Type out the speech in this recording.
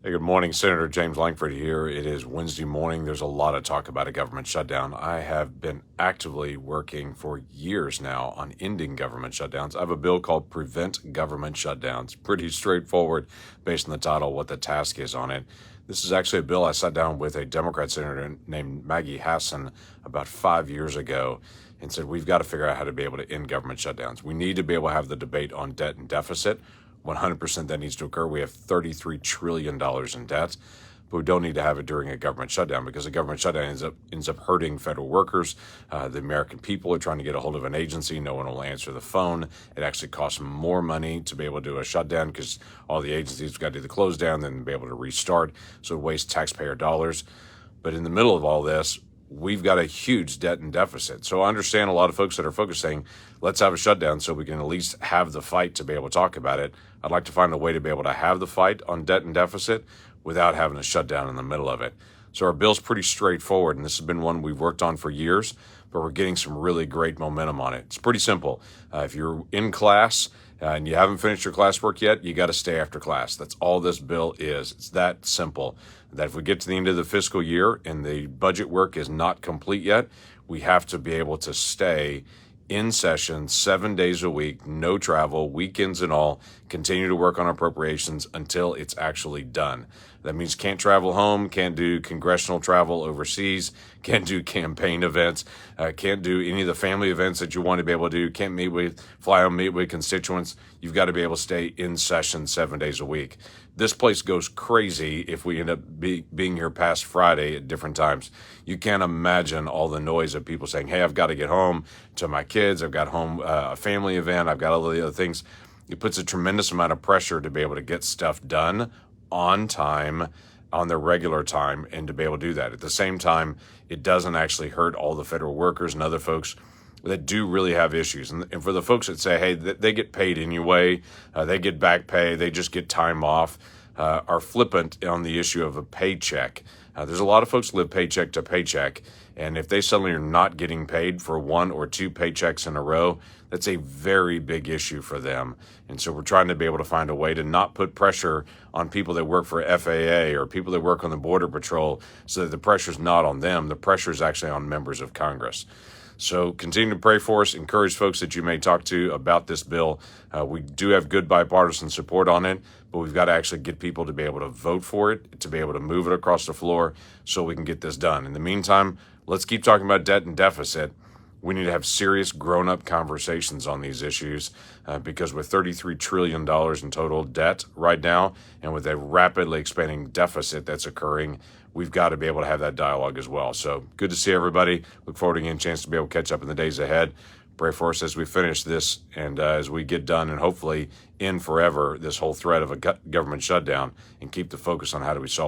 Hey, good morning, Senator James Lankford here. It is Wednesday morning. There's a lot of talk about a government shutdown. I have been actively working for years now on ending government shutdowns. I have a bill called Prevent Government Shutdowns. Pretty straightforward based on the title, what the task is on it. This is actually a bill I sat down with a Democrat senator named Maggie Hassan about 5 years ago and said, we've got to figure out how to be able to end government shutdowns. We need to be able to have the debate on debt and deficit. 100% that needs to occur. We have $33 trillion in debt, but we don't need to have it during a government shutdown because a government shutdown ends up hurting federal workers. The American people are trying to get a hold of an agency. No one will answer the phone. It actually costs more money to be able to do a shutdown because all the agencies have got to do the close down, then be able to restart. So it wastes taxpayer dollars. But in the middle of all this, we've got a huge debt and deficit. So I understand a lot of folks that are focusing, let's have a shutdown so we can at least have the fight to be able to talk about it. I'd like to find a way to be able to have the fight on debt and deficit without having a shutdown in the middle of it. So our bill's pretty straightforward, and this has been one we've worked on for years, but we're getting some really great momentum on it. It's pretty simple. If you're in class and you haven't finished your classwork yet, you got to stay after class. That's all this bill is. It's that simple. That if we get to the end of the fiscal year and the budget work is not complete yet, we have to be able to stay in session 7 days a week, no travel, weekends and all, continue to work on appropriations until it's actually done. That means can't travel home, can't do congressional travel overseas, can't do campaign events, can't do any of the family events that you want to be able to do, can't fly out and meet with constituents. You've got to be able to stay in session 7 days a week. This place goes crazy if we end up being here past Friday at different times. You can't imagine all the noise of people saying, hey, I've got to get home to my kids. I've got home a family event. I've got all the other things. It puts a tremendous amount of pressure to be able to get stuff done on time, on their regular time, and to be able to do that. At the same time, it doesn't actually hurt all the federal workers and other folks that do really have issues. And for the folks that say, hey, they get paid anyway, they get back pay, they just get time off, are flippant on the issue of a paycheck. There's a lot of folks live paycheck to paycheck, and if they suddenly are not getting paid for one or two paychecks in a row, that's a very big issue for them. And so we're trying to be able to find a way to not put pressure on people that work for FAA or people that work on the Border Patrol so that the pressure's not on them. The pressure is actually on members of Congress. So continue to pray for us, encourage folks that you may talk to about this bill. We do have good bipartisan support on it, but we've got to actually get people to be able to vote for it, to be able to move it across the floor so we can get this done. In the meantime, let's keep talking about debt and deficit. We need to have serious grown-up conversations on these issues because with $33 trillion in total debt right now and with a rapidly expanding deficit that's occurring, we've got to be able to have that dialogue as well. So good to see everybody. Look forward to getting a chance to be able to catch up in the days ahead. Pray for us as we finish this and as we get done and hopefully end forever this whole threat of a government shutdown and keep the focus on how do we solve